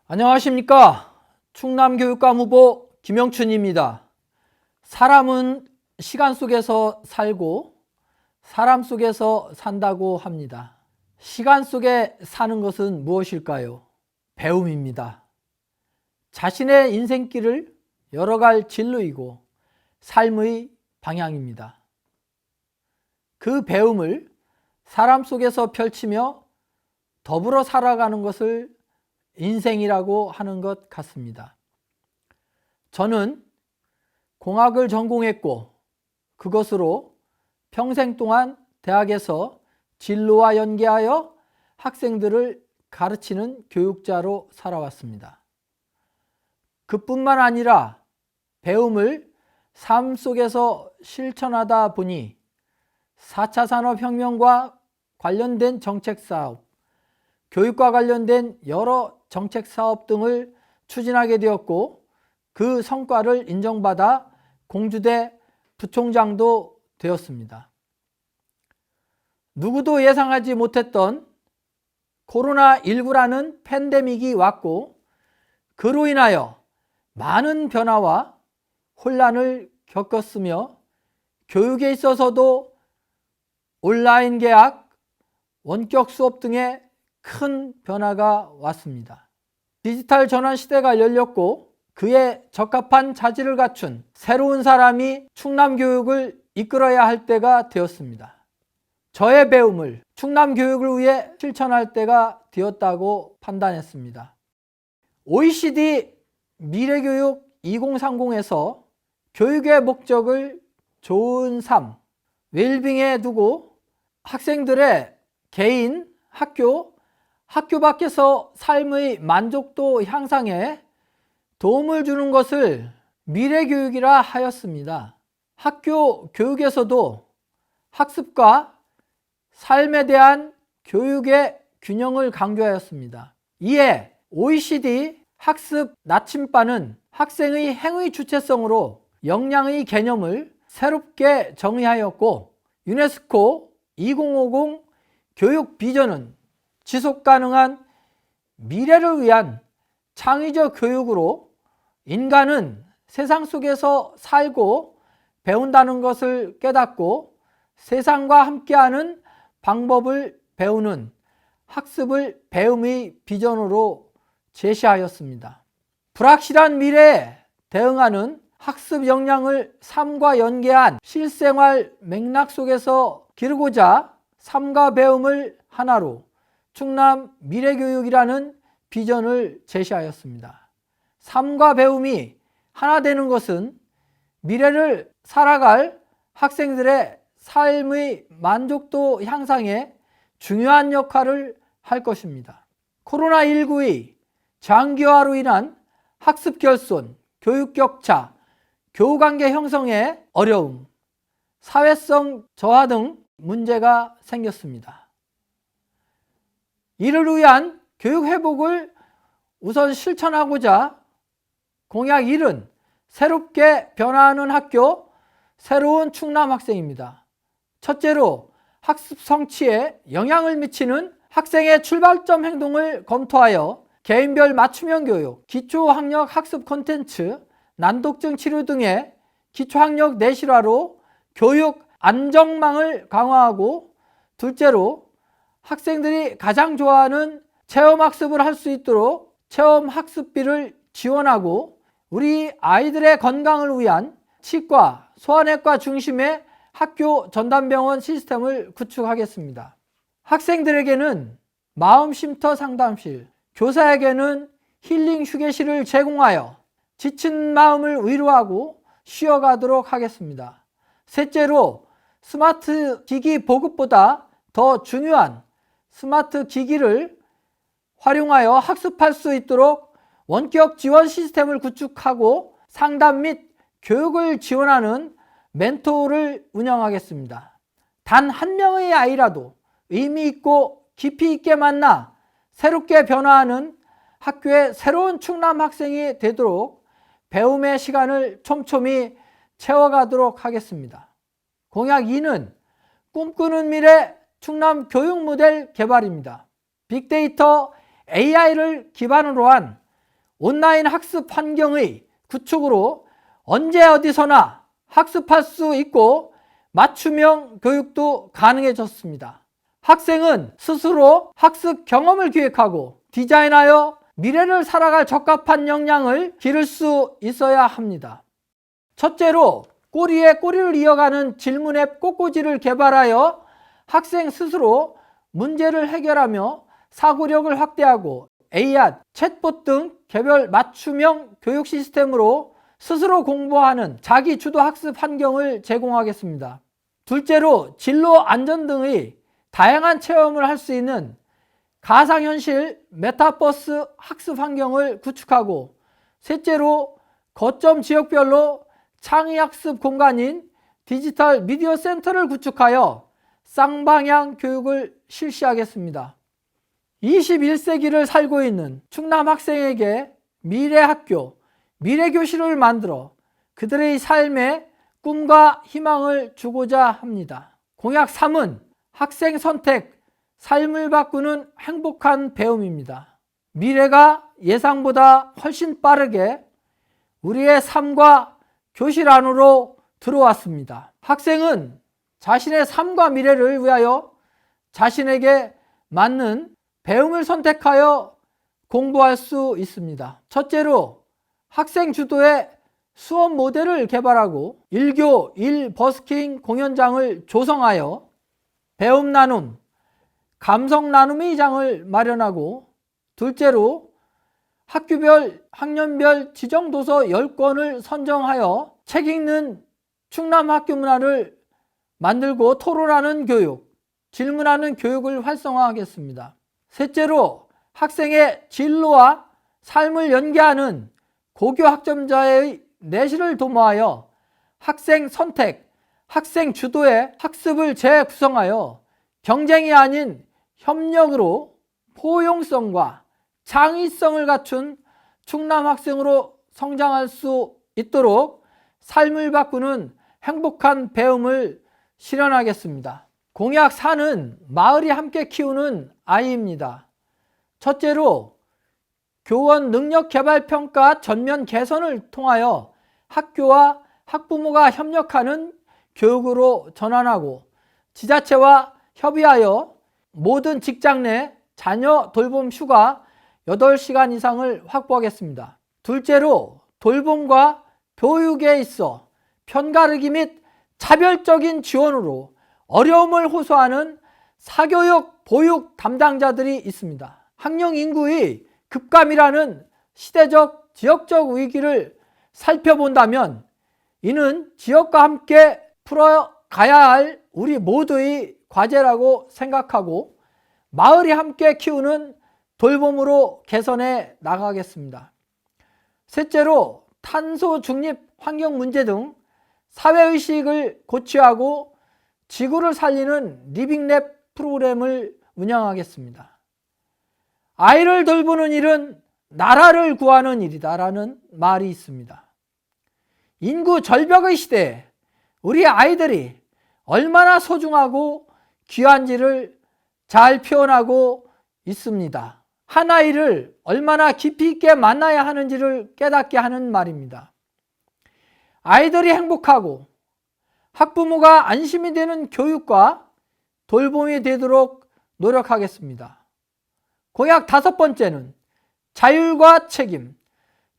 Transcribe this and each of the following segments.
안녕하십니까. 충남교육감 후보 김영춘입니다. 사람은 시간 속에서 살고 사람 속에서 산다고 합니다. 시간 속에 사는 것은 무엇일까요? 배움입니다. 자신의 인생길을 열어갈 진로이고 삶의 방향입니다. 그 배움을 사람 속에서 펼치며 더불어 살아가는 것을 인생이라고 하는 것 같습니다. 저는 공학을 전공했고 그것으로 평생 동안 대학에서 진로와 연계하여 학생들을 가르치는 교육자로 살아왔습니다. 그뿐만 아니라 배움을 삶 속에서 실천하다 보니 4차 산업혁명과 관련된 정책사업, 교육과 관련된 여러 정책사업 등을 추진하게 되었고 그 성과를 인정받아 공주대 부총장도 되었습니다. 누구도 예상하지 못했던 코로나19라는 팬데믹이 왔고 그로 인하여 많은 변화와 혼란을 겪었으며 교육에 있어서도 온라인 개학, 원격 수업 등의 큰 변화가 왔습니다. 디지털 전환 시대가 열렸고 그에 적합한 자질을 갖춘 새로운 사람이 충남교육을 이끌어야 할 때가 되었습니다. 저의 배움을 충남교육을 위해 실천할 때가 되었다고 판단했습니다. OECD 미래교육 2030에서 교육의 목적을 좋은 삶, 웰빙에 두고 학생들의 개인, 학교 밖에서 삶의 만족도 향상에 도움을 주는 것을 미래교육이라 하였습니다. 학교 교육에서도 학습과 삶에 대한 교육의 균형을 강조하였습니다. 이에 OECD 학습 나침반은 학생의 행위 주체성으로 역량의 개념을 새롭게 정의하였고 유네스코 2050 교육 비전은 지속가능한 미래를 위한 창의적 교육으로 인간은 세상 속에서 살고 배운다는 것을 깨닫고 세상과 함께하는 방법을 배우는 학습을 배움의 비전으로 제시하였습니다. 불확실한 미래에 대응하는 학습 역량을 삶과 연계한 실생활 맥락 속에서 기르고자 삶과 배움을 하나로 충남 미래교육이라는 비전을 제시하였습니다. 삶과 배움이 하나 되는 것은 미래를 살아갈 학생들의 삶의 만족도 향상에 중요한 역할을 할 것입니다. 코로나19의 장기화로 인한 학습 결손, 교육 격차, 교우관계 형성의 어려움, 사회성 저하 등 문제가 생겼습니다. 이를 위한 교육 회복을 우선 실천하고자 공약 1은 새롭게 변화하는 학교, 새로운 충남 학생입니다. 첫째로 학습 성취에 영향을 미치는 학생의 출발점 행동을 검토하여 개인별 맞춤형 교육, 기초학력 학습 콘텐츠, 난독증 치료 등의 기초학력 내실화로 교육 안정망을 강화하고 둘째로 학생들이 가장 좋아하는 체험학습을 할 수 있도록 체험학습비를 지원하고 우리 아이들의 건강을 위한 치과, 소아내과 중심의 학교 전담병원 시스템을 구축하겠습니다. 학생들에게는 마음쉼터 상담실, 교사에게는 힐링 휴게실을 제공하여 지친 마음을 위로하고 쉬어가도록 하겠습니다. 셋째로 스마트 기기 보급보다 더 중요한 스마트 기기를 활용하여 학습할 수 있도록 원격 지원 시스템을 구축하고 상담 및 교육을 지원하는 멘토를 운영하겠습니다. 단 한 명의 아이라도 의미 있고 깊이 있게 만나 새롭게 변화하는 학교의 새로운 충남 학생이 되도록 배움의 시간을 촘촘히 채워가도록 하겠습니다. 공약 2는 꿈꾸는 미래 충남 교육 모델 개발입니다. 빅데이터 AI를 기반으로 한 온라인 학습 환경의 구축으로 언제 어디서나 학습할 수 있고 맞춤형 교육도 가능해졌습니다. 학생은 스스로 학습 경험을 기획하고 디자인하여 미래를 살아갈 적합한 역량을 기를 수 있어야 합니다. 첫째로 꼬리에 꼬리를 이어가는 질문 앱 꼬꼬지를 개발하여 학생 스스로 문제를 해결하며 사고력을 확대하고 AR, 챗봇 등 개별 맞춤형 교육 시스템으로 스스로 공부하는 자기 주도 학습 환경을 제공하겠습니다. 둘째로 진로 안전 등의 다양한 체험을 할 수 있는 가상현실 메타버스 학습 환경을 구축하고, 셋째로 거점 지역별로 창의학습 공간인 디지털 미디어 센터를 구축하여 쌍방향 교육을 실시하겠습니다. 21세기를 살고 있는 충남 학생에게 미래 학교, 미래 교실을 만들어 그들의 삶에 꿈과 희망을 주고자 합니다. 공약 3은 학생 선택, 삶을 바꾸는 행복한 배움입니다. 미래가 예상보다 훨씬 빠르게 우리의 삶과 교실 안으로 들어왔습니다. 학생은 자신의 삶과 미래를 위하여 자신에게 맞는 배움을 선택하여 공부할 수 있습니다. 첫째로 학생 주도의 수업 모델을 개발하고 1교 1버스킹 공연장을 조성하여 배움 나눔, 감성 나눔의 장을 마련하고, 둘째로 학교별, 학년별 지정 도서 10권을 선정하여 책 읽는 충남 학교 문화를 만들고 토론하는 교육, 질문하는 교육을 활성화하겠습니다. 셋째로 학생의 진로와 삶을 연계하는 고교 학점자의 내실을 도모하여 학생 선택, 학생 주도의 학습을 재구성하여 경쟁이 아닌 협력으로 포용성과 창의성을 갖춘 충남 학생으로 성장할 수 있도록 삶을 바꾸는 행복한 배움을 실현하겠습니다. 공약 4는 마을이 함께 키우는 아이입니다. 첫째로 교원 능력개발평가 전면 개선을 통하여 학교와 학부모가 협력하는 교육으로 전환하고, 지자체와 협의하여 모든 직장 내 자녀 돌봄 휴가 8시간 이상을 확보하겠습니다. 둘째로 돌봄과 교육에 있어 편가르기 및 차별적인 지원으로 어려움을 호소하는 사교육, 보육 담당자들이 있습니다. 학령 인구의 급감이라는 시대적, 지역적 위기를 살펴본다면 이는 지역과 함께 풀어가야 할 우리 모두의 과제라고 생각하고 마을이 함께 키우는 돌봄으로 개선해 나가겠습니다. 셋째로 탄소 중립 환경 문제 등 사회의식을 고취하고 지구를 살리는 리빙랩 프로그램을 운영하겠습니다. 아이를 돌보는 일은 나라를 구하는 일이다라는 말이 있습니다. 인구 절벽의 시대에 우리 아이들이 얼마나 소중하고 귀한지를 잘 표현하고 있습니다. 한 아이를 얼마나 깊이 있게 만나야 하는지를 깨닫게 하는 말입니다. 아이들이 행복하고 학부모가 안심이 되는 교육과 돌봄이 되도록 노력하겠습니다. 공약 5번째는 자율과 책임,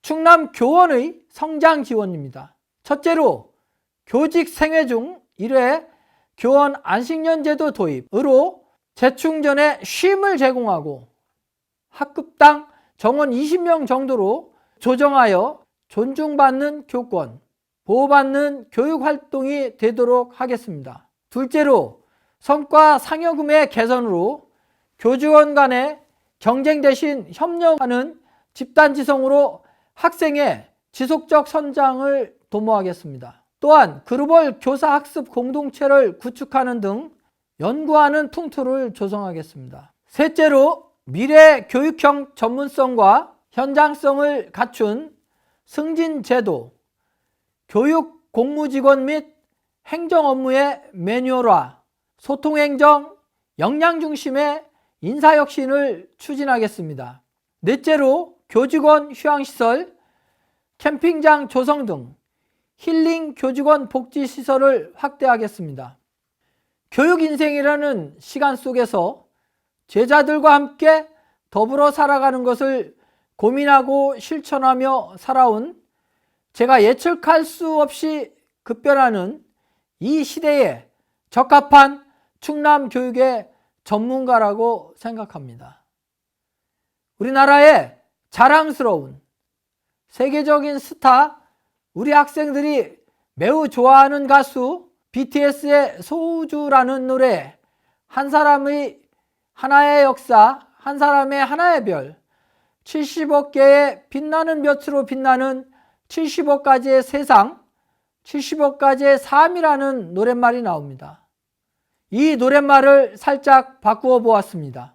충남 교원의 성장 지원입니다. 첫째로 교직 생회 중 1회 교원 안식년제도 도입으로 재충전에 쉼을 제공하고 학급당 정원 20명 정도로 조정하여 존중받는 교권, 보호받는 교육활동이 되도록 하겠습니다. 둘째로 성과 상여금의 개선으로 교직원 간의 경쟁 대신 협력하는 집단지성으로 학생의 지속적 성장을 도모하겠습니다. 또한 글로벌 교사학습 공동체를 구축하는 등 연구하는 풍토를 조성하겠습니다. 셋째로 미래 교육형 전문성과 현장성을 갖춘 승진제도, 교육 공무직원 및 행정 업무의 매뉴얼화, 소통행정, 역량 중심의 인사혁신을 추진하겠습니다. 넷째로 교직원 휴양시설, 캠핑장 조성 등 힐링 교직원 복지시설을 확대하겠습니다. 교육 인생이라는 시간 속에서 제자들과 함께 더불어 살아가는 것을 고민하고 실천하며 살아온 제가 예측할 수 없이 급변하는 이 시대에 적합한 충남 교육의 전문가라고 생각합니다. 우리나라의 자랑스러운 세계적인 스타, 우리 학생들이 매우 좋아하는 가수 BTS의 소우주라는 노래, 한 사람의 하나의 역사, 한 사람의 하나의 별, 70억 개의 빛나는 빛으로 빛나는 70억 가지의 세상, 70억 가지의 삶이라는 노랫말이 나옵니다. 이 노랫말을 살짝 바꾸어 보았습니다.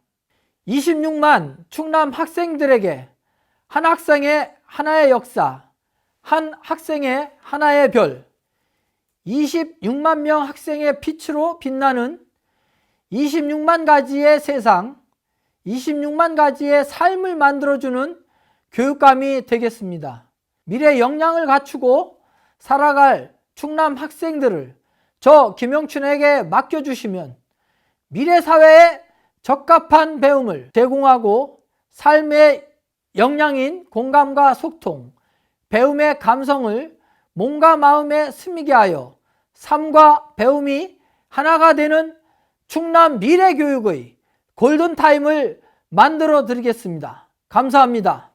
26만 충남 학생들에게 한 학생의 하나의 역사, 한 학생의 하나의 별, 26만 명 학생의 빛으로 빛나는 26만 가지의 세상, 26만 가지의 삶을 만들어주는 교육감이 되겠습니다. 미래 역량을 갖추고 살아갈 충남 학생들을 저 김영춘에게 맡겨주시면 미래 사회에 적합한 배움을 제공하고 삶의 역량인 공감과 소통, 배움의 감성을 몸과 마음에 스미게 하여 삶과 배움이 하나가 되는 충남 미래교육의 골든타임을 만들어 드리겠습니다. 감사합니다.